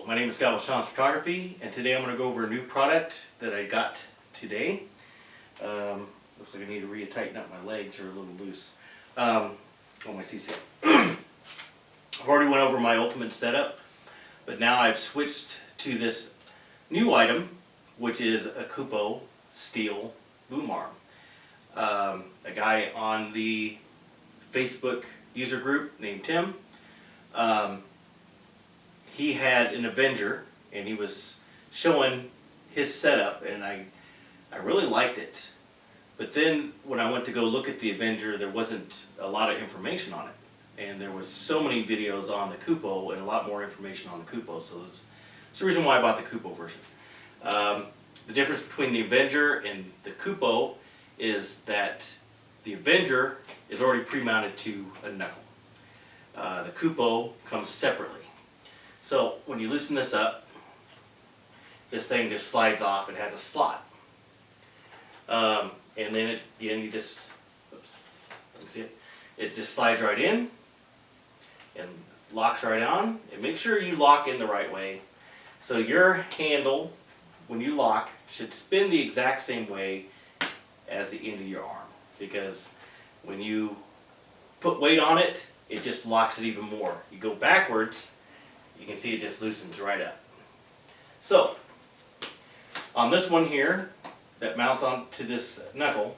my name is Scott with Sean's Photography, and today I'm going to go over a new product that I got today. Looks like I need to re-tighten up my legs, are a little loose on my CC. I've already went over my ultimate setup, but now I've switched to this new item, which is a Kupo steel boom arm. A guy on the Facebook user group named Tim, he had an Avenger and he was showing his setup, and I really liked it. But then when I went to go look at the Avenger, there wasn't a lot of information on it, and there was so many videos on the Kupo and a lot more information on the Kupo, so that's the reason why I bought the Kupo version. The difference between the Avenger and the Kupo is that the Avenger is already pre-mounted to a knuckle. The Kupo comes separately. So when you loosen this up, this thing just slides off. It has a slot. And then again, you just, oops, you can see it. It just slides right in and locks right on. And make sure you lock in the right way. So your handle, when you lock, should spin the exact same way as the end of your arm. Because when you put weight on it, it just locks it even more. You go backwards, you can see it just loosens right up. So, on this one here, that mounts onto this knuckle,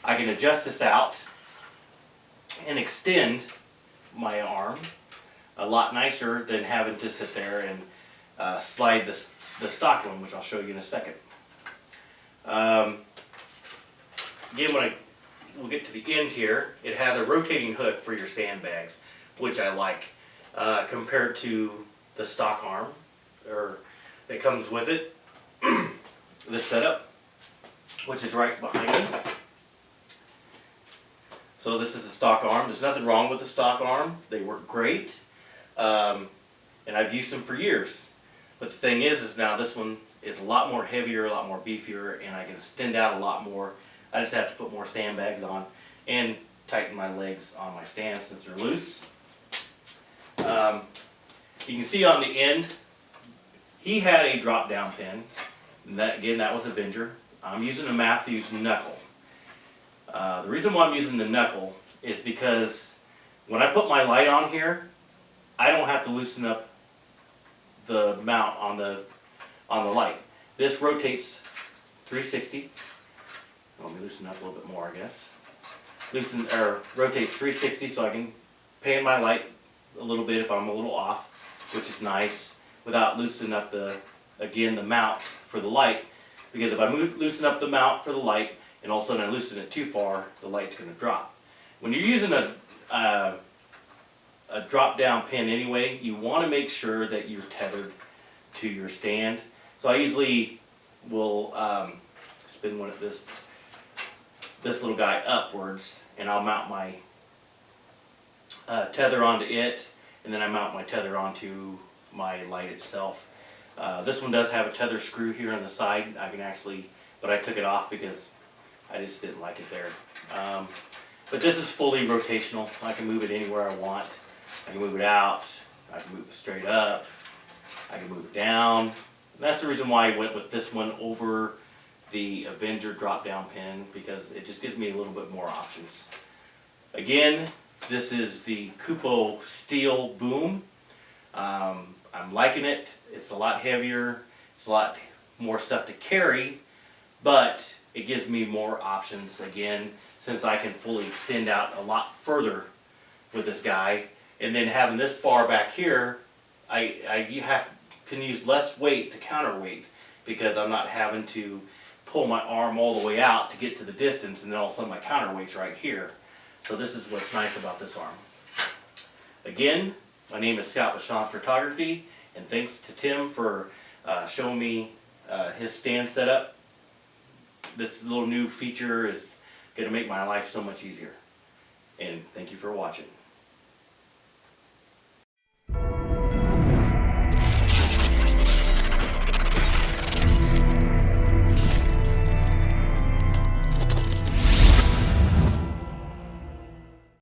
I can adjust this out and extend my arm a lot nicer than having to sit there and slide the stock one, which I'll show you in a second. Again, we'll get to the end here, it has a rotating hook for your sandbags, which I like, compared to the stock arm that comes with it. This setup, which is right behind me. So this is the stock arm. There's nothing wrong with the stock arm. They work great, and I've used them for years. But the thing is now this one is a lot more heavier, a lot more beefier, and I can extend out a lot more. I just have to put more sandbags on and tighten my legs on my stand since they're loose. You can see on the end, he had a drop down pin. And that was Avenger. I'm using a Mathews Knuckle. The reason why I'm using the Knuckle is because when I put my light on here, I don't have to loosen up the mount on the light. This rotates 360. Let me loosen up a little bit more, I guess. Rotates 360 so I can pan my light a little bit if I'm a little off, which is nice, without loosening up the mount for the light. Because if I loosen up the mount for the light and all of a sudden I loosen it too far, the light's going to drop. When you're using a drop down pin anyway, you want to make sure that you're tethered to your stand. So I usually will spin one of this little guy upwards, and I'll mount my tether onto it, and then I mount my tether onto my light itself. This one does have a tether screw here on the side. But I took it off because I just didn't like it there. But this is fully rotational. I can move it anywhere I want. I can move it out. I can move it straight up. I can move it down. And that's the reason why I went with this one over the Avenger drop down pin, because it just gives me a little bit more options. Again, this is the Kupo steel boom. I'm liking it. It's a lot heavier. It's a lot more stuff to carry, but it gives me more options again, since I can fully extend out a lot further with this guy. And then having this bar back here, you can use less weight to counterweight, because I'm not having to pull my arm all the way out to get to the distance, and then all of a sudden my counterweight's right here. So this is what's nice about this arm. Again, my name is Scott with Sean's Photography, and thanks to Tim for showing me his stand setup. This little new feature is going to make my life so much easier. And thank you for watching.